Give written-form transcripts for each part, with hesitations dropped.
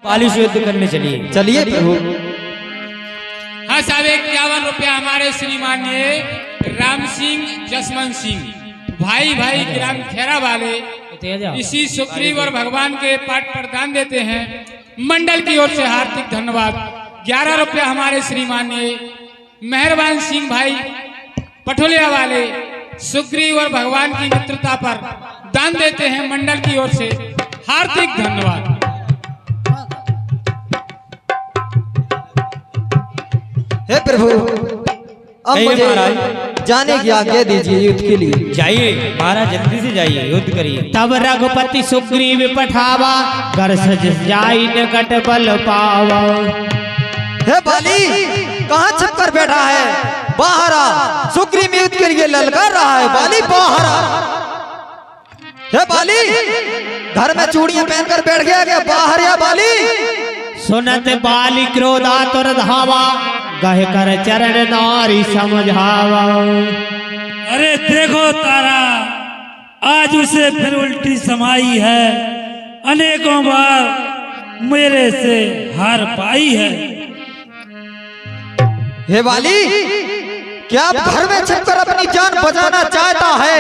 बाली से युद्ध करने चलिए। चलिए प्रभु। हाँ साहब, 51 रुपया हमारे श्रीमान ने राम सिंह जसवंत सिंह भाई भाई ग्राम खेरा वाले इसी सुग्रीव और भगवान के पाठ पर दान देते हैं। मंडल की ओर से हार्दिक धन्यवाद। 11 रुपया हमारे श्रीमान ने मेहरबान सिंह भाई पठोलिया वाले सुग्रीव और भगवान की मित्रता पर दान देते हैं। मंडल की ओर से हार्दिक धन्यवाद। हे प्रभु, अब मुझे जाने की आज्ञा दीजिए युद्ध के लिए। जाइए महाराज, जल्दी से जाइए, युद्ध करिए। तब रघुपति सुग्रीव पठावा, कर सज जाई निकट बल पावा। हे बाली, कहाँ छिप कर बैठा है? बाहर आ, सुग्रीव युद्ध के लिए ललकार रहा है। बाली बाहर आ। हे बाली, घर में चूड़ियां पहनकर बैठ गया क्या? बाहर या बाली। सुनत बाली क्रोधातुर धावा, गह कर चरण नारी समझावा। अरे देखो तारा, आज उसे फिर उल्टी समाई है। अनेकों बार मेरे से हार पाई है। हे बाली, क्या आप घर में छिपकर अपनी जान बचाना चाहता है?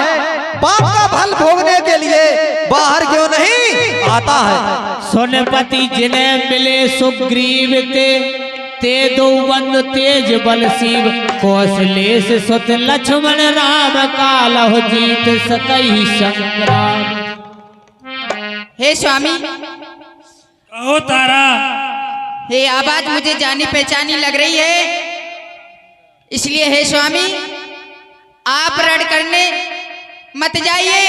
पाप का फल भोगने के लिए बाहर क्यों नहीं आता है? सोनपति जिन्हें मिले सुग्रीव ते दो बंद तेज बल शिव, कौशलेश सुत लक्ष्मण राम, कालह जीत सकई संग्राम। हे स्वामी। कहो तारा। हे आवाज मुझे जानी पहचानी लग रही है, इसलिए हे स्वामी आप रण करने मत जाइए।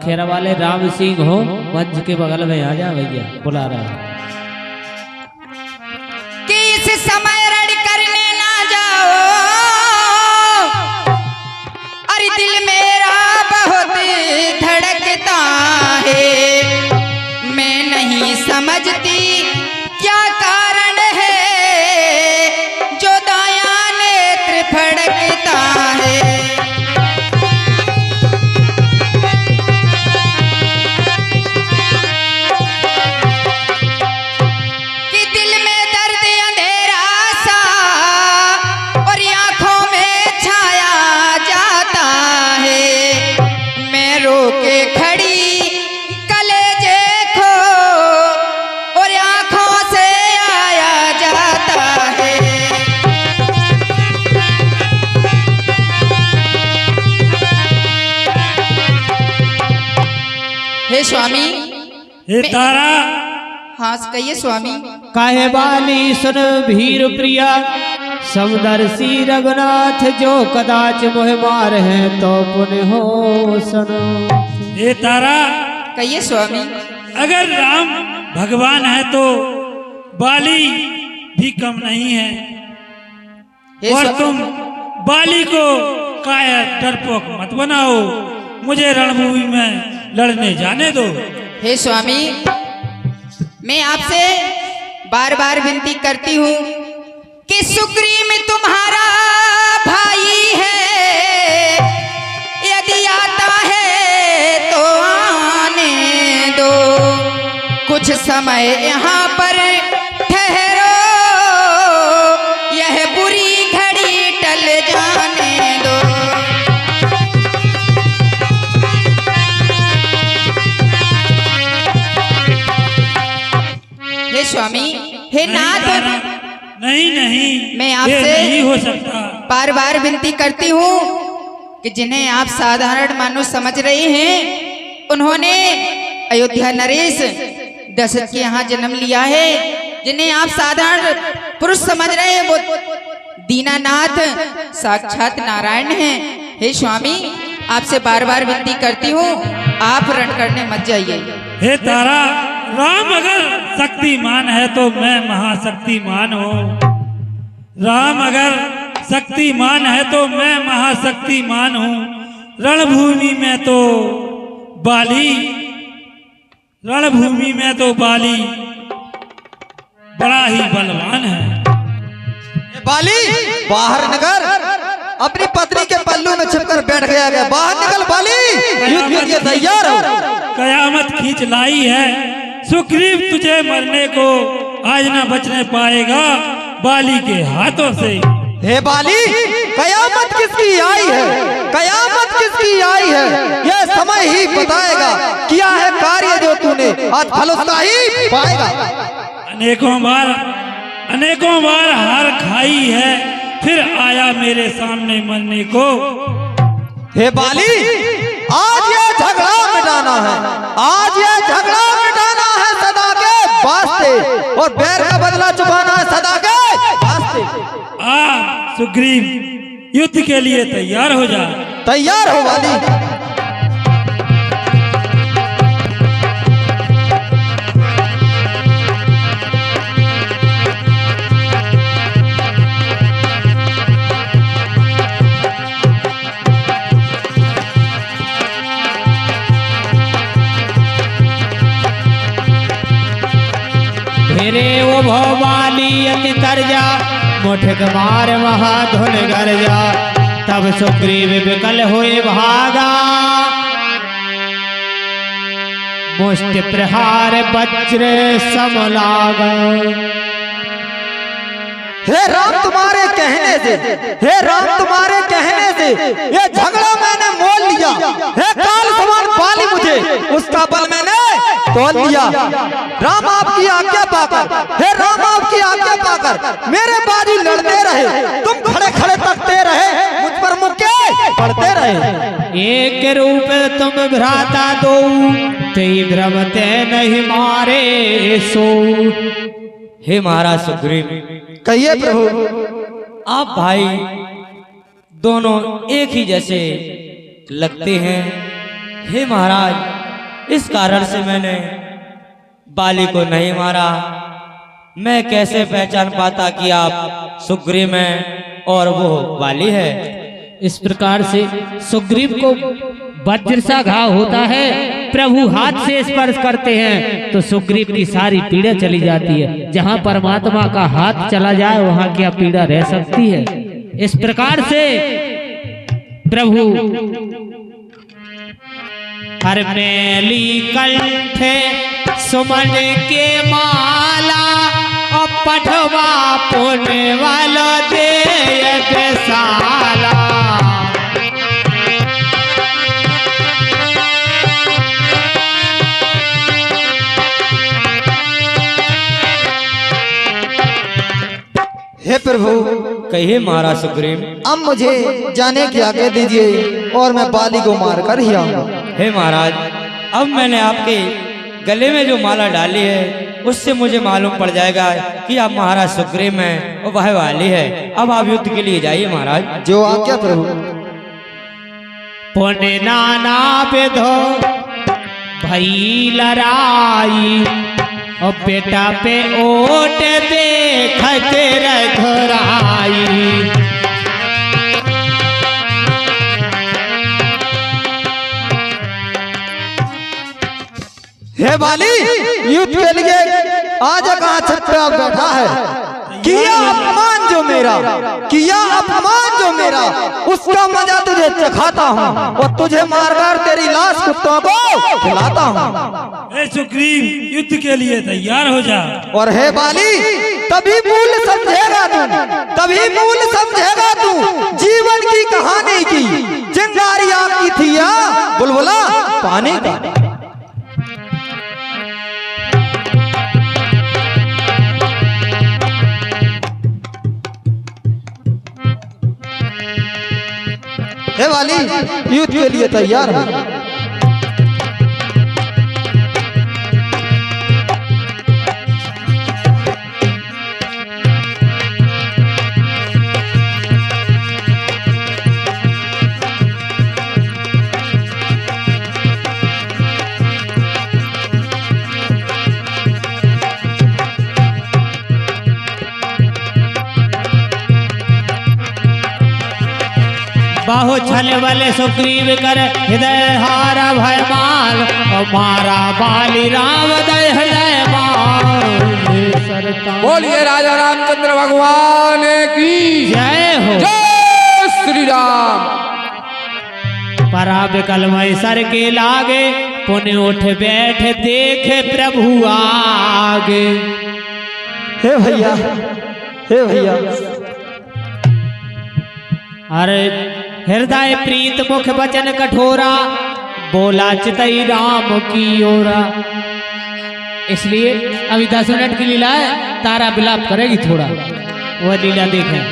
खेरा वाले राम सिंह हो, मंच के बगल में आ जा भैया, बुला रहा है। कि इस समय रण करने ना जाओ, अरे दिल मेरा बहुत धड़कता है। मैं नहीं समझती क्या कारण है, जो दाया नेत्र फड़कता है। हे स्वामी। हे तारा। हाँ कहिए स्वामी। काहे बाली सुन भीर प्रिया, समदर्शी रघुनाथ, जो कदाच मोह मार है तो पुण्य हो सुनो। हे तारा। कहिए स्वामी। अगर राम भगवान है तो बाली भी कम नहीं है, और तुम बाली को कायर डरपोक मत बनाओ। मुझे रणभूमि में लड़ने जाने दो। हे स्वामी, मैं आपसे बार बार विनती करती हूँ कि सुग्रीव तुम्हारा भाई है, यदि आता है तो आने दो। कुछ समय यहाँ पर ठहरो, यह बुरी घड़ी टल जाने दो। हे स्वामी, हे नाथ। नहीं नहीं, मैं आपसे नहीं हो सकता। बार बार विनती करती हूँ कि जिन्हें आप साधारण मानुष समझ रहे हैं, उन्होंने अयोध्या नरेश दशरथ के यहाँ जन्म लिया है। जिन्हें आप साधारण पुरुष समझ रहे हैं, वो दीनानाथ साक्षात नारायण हैं। हे स्वामी, आपसे बार बार विनती करती हूँ, आप रण करने मत जाइए। हे तारा, राम अगर शक्तिमान है तो मैं महाशक्तिमान हूँ। राम अगर शक्तिमान है तो मैं महाशक्तिमान हूँ। रणभूमि में तो बाली बड़ा ही बलवान है। बाली बाहर निकल, अपनी पत्नी के पल्लू में छिपकर बैठ गया है। बाहर निकल बाली, युद्ध के लिए तैयार हो। कयामत खींच लाई है। सुग्रीव तुझे मरने को आज न बचने पाएगा बाली के हाथों से। हे बाली, कयामत किसकी आई है, कयामत किसकी आई है, यह समय ही बताएगा। किया है कार्य जो तूने, आज फल उसका ही पाएगा। अनेकों बार हार खाई है, फिर आया मेरे सामने मरने को। हे बाली, आज यह झगड़ा मिटाना है, आज यह झगड़ा मिटाना है सदा के वास्ते, और बैर का बदला चुकाना है सदा के वास्ते। सुग्रीव, युद्ध के लिए तैयार हो जा। तैयार हो बाली। मेरे वो भवाली अति तरजा मुठक मार महाधुन गरजा। तब सुग्रीव विकल हुए भागा, मुष्टि प्रहार वज्र सम लागा। हे राम तुम्हारे कहने से, हे राम तुम्हारे कहने से ये झगड़ा मैंने मोल लिया। हे काल समान बाली, मुझे उसका बल मैंने तोल लिया। राम आपकी आज्ञा पाकर, हे राम आपकी आज्ञा पाकर मेरे बाजी लड़ते रहे, तुम खड़े खड़े तकते रहे, मुझ पर मुक्के पड़ते रहे। एक रूप तुम भ्राता दो, तेई भ्रमते नहीं मारे सो। हे महाराज सुग्रीव, कहिए प्रभु। आप भाई दोनों एक ही जैसे लगते हैं। हे महाराज, इस कारण से मैंने बाली को नहीं मारा। मैं कैसे पहचान पाता कि आप सुग्रीव हैं और वो बाली है। इस प्रकार से सुग्रीव को वज्र सा घाव होता है, प्रभु हाथ से स्पर्श करते हैं तो सुग्रीव की सारी पीड़ा चली जाती है। जहाँ परमात्मा का हाथ चला जाए वहाँ क्या पीड़ा रह सकती है। इस प्रकार से प्रभु हर मेली कंठे सुमन के माला, और पठवा पुण्य वाला दे साला। हे प्रभु, कहिए महाराज सुग्रीव। अब मुझे जाने की आज्ञा दीजिए और मैं बाली को मार कर ही आऊंगा। हे महाराज, अब मैंने आपके गले में जो माला डाली है उससे मुझे मालूम पड़ जाएगा कि आप महाराज सुग्रीव हैं और वह बाली है। अब आप युद्ध के लिए जाइए महाराज। जो आज्ञा प्रभु। पुण्य नाना विधो भई लड़ाई, और बेटा पे ओट देखत रघुराई। हे बाली, युद्ध के लिए आज कहाँ छत पे आप बैठा है। किया अपमान जो मेरा, किया अपमान जो मेरा, उसका मजा तुझे चखाता हूँ और तुझे मारकर तेरी लाश कुत्तों को खिलाता हूँ। हे सुग्रीव, युद्ध के लिए तैयार हो जा। और हे बाली, तभी मूल समझेगा तू, तभी मूल समझेगा तू जीवन की कहानी की। चिंगारी आग की थी या बुलबुला पानी का। हे वाली, युद्ध के लिए तैयार हो। बाहु छल वाले सुग्रीव कर हृदय हारा भय माल, और मारा बाली राम दय हृदय माल। बोलिए राजा रामचंद्र भगवान की जय हो। जय श्री राम। परा विकल मय सर के लागे, पुण्य उठ बैठ देखे प्रभु आगे। हे भैया, हे भैया, अरे हृदय प्रीत मुख वचन कठोरा, बोला चितई राम की ओरा। इसलिए अभी 10 मिनट की लीला है, तारा विलाप करेगी थोड़ा, वह लीला देखें।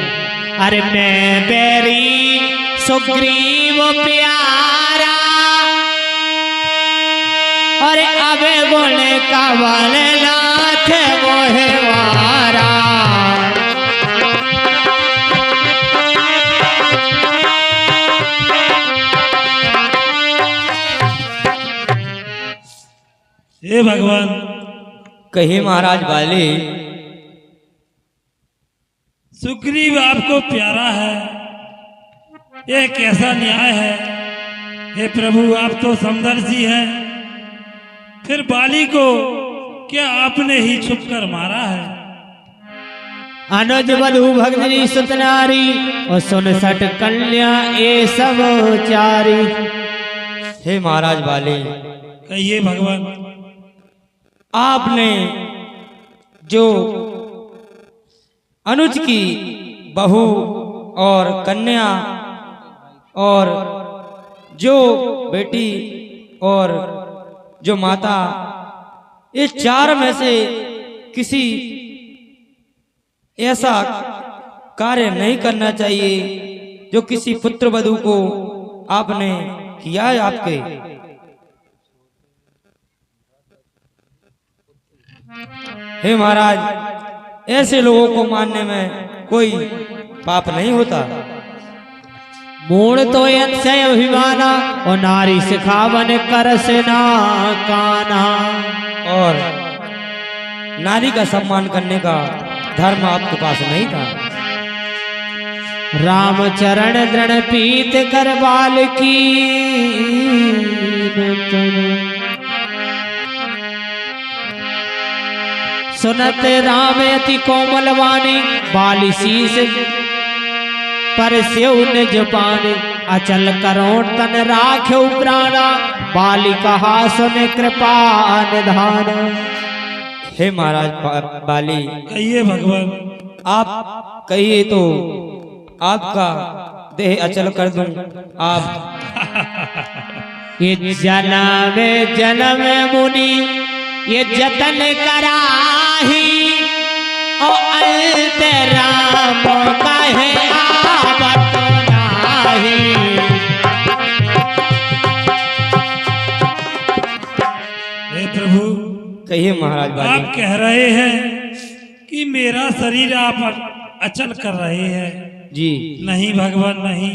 अरे मैं बैरी सुग्रीव प्यारा, अरे अब गुण कवल नाथ मोहे वारा। हे भगवान, कहे महाराज बाली, सुग्रीव आपको प्यारा है, यह कैसा न्याय है? हे प्रभु, आप तो समदर्शी हैं, फिर बाली को क्या आपने ही छुप कर मारा है? अनुज वधु भगनी सुतनारी, और सुन सट कन्या ये सब चारी। हे महाराज बाली, कहिए भगवान। आपने जो अनुज की बहू और कन्या और जो बेटी और जो माता, ये 4 में से किसी ऐसा कार्य नहीं करना चाहिए जो किसी पुत्र वधू को आपने किया है आपके। हे महाराज, ऐसे लोगों को मानने में कोई पाप नहीं होता। मूल तो अक्षय अभिमाना, और नारी सिखावन कर से ना काना। और नारी का सम्मान करने का धर्म आपके पास नहीं था। राम चरण दृढ़ पीत कर बाल की, सुनत राम अति कोमल वाणी, बाली शीस पर स्यो निज पानी। अचल करोड़ तन राख्यो प्राणा, बाली कहा सुन कृपा निधान। हे महाराज बाली, कहिए भगवान। आप कहिए तो आपका देह अचल कर दूं। आप ये जन्म जन्म मुनि ये जतन कराही, और अंत राम कहे आवत नाही। हे प्रभु, कहिए महाराज बाली। आप कह रहे हैं कि मेरा शरीर आप अचल कर रहे हैं। जी नहीं भगवान, नहीं।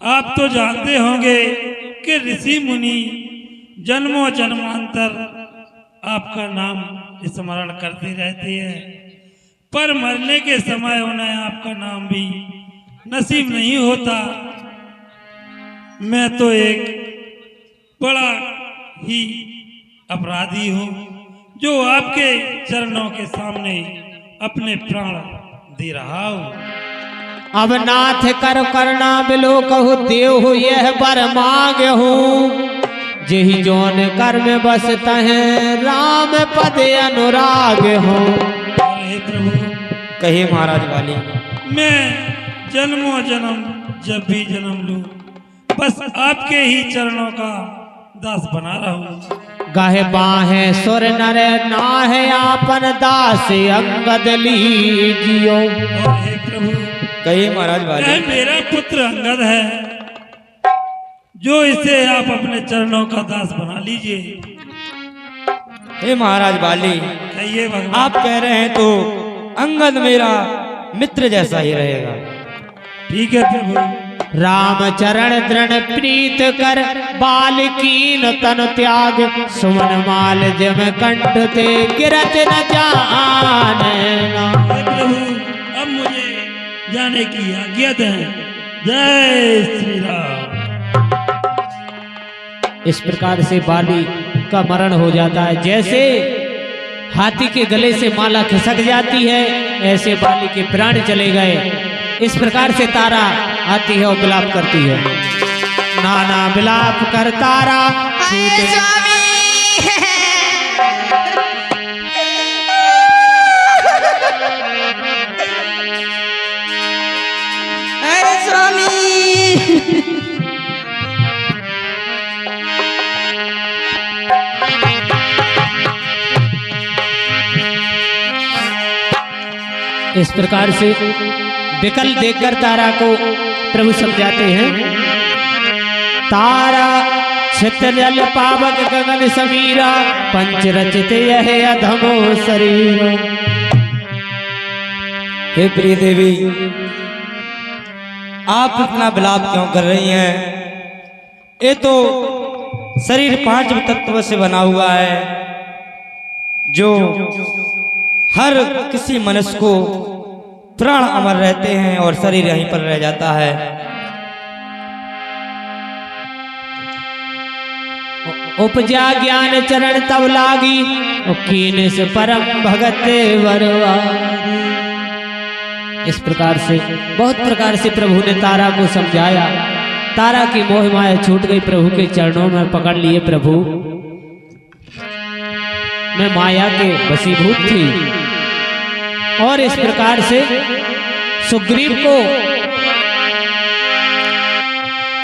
आप तो जानते होंगे कि ऋषि मुनि जन्मों जन्मांतर आपका नाम स्मरण करते रहते हैं, पर मरने के समय उन्हें आपका नाम भी नसीब नहीं होता। मैं तो एक बड़ा ही अपराधी हूँ जो आपके चरणों के सामने अपने प्राण दे रहा हूँ। अब नाथ कर करना बिलो कहु देव हो, यह बर मांग हूँ। जेहि जोन कर में बसता है, राम पद अनुराग हो। हे प्रभु, कहिए महाराज बाली। मैं जन्मों जन्म जब भी जन्म लूं, बस आपके ही चरणों का दास बना रहूं। गाहे बाहे सुर नर नाहे, आपन दास अंगद लीजियो। हे प्रभु, कहिए महाराज यह बाली। मेरा पुत्र अंगद है, जो इसे आप अपने चरणों का दास बना लीजिए। हे महाराज बाली, कहिए भगवान। आप कह रहे हैं तो अंगद मेरा मित्र जैसा ही रहेगा। ठीक है प्रभु। राम चरण दृढ़ प्रीत कर, बाल कीन तन त्याग। सुमन माल जम कंठ ते, गिरत न जाने ना। हे प्रभु, अब मुझे जाने की आज्ञा दें। जय श्री राम। इस प्रकार से बाली का मरण हो जाता है। जैसे हाथी के गले से माला खिसक जाती है, ऐसे बाली के प्राण चले गए। इस प्रकार से तारा आती है और विलाप करती है। नाना विलाप कर तारा छूटे। स्वामी अरे स्वामी इस प्रकार से विकल देखकर तारा को प्रभु समझाते हैं। तारा छितजल पावक गगन समीरा, पंच रचित यह अधमो शरीर। हे प्रिय देवी, आप इतना विलाप क्यों कर रही हैं? ये तो शरीर 5 तत्व से बना हुआ है, जो हर किसी मनुष्य को प्राण अमर रहते हैं और शरीर यहीं पर रह जाता है। उपजा ज्ञान चरण तब लागी, कीन से परम भगत वरवारी। इस प्रकार से बहुत प्रकार से प्रभु ने तारा को समझाया। तारा की मोह माया छूट गई, प्रभु के चरणों में पकड़ लिए। प्रभु मैं माया के वशीभूत थी। और इस प्रकार से सुग्रीव को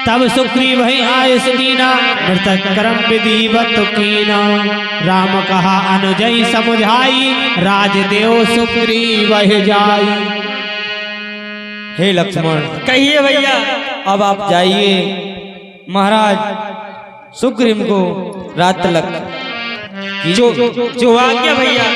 तब सुग्रीव ही आयस दीना, मृतक करम विधिवत कीना। राम कहा अनुजई समुझाई, राजदेव सुग्रीव जाई। हे लक्ष्मण, कहिए भैया। अब आप जाइए, महाराज सुग्रीव को रात तलक जो आज्ञा भैया।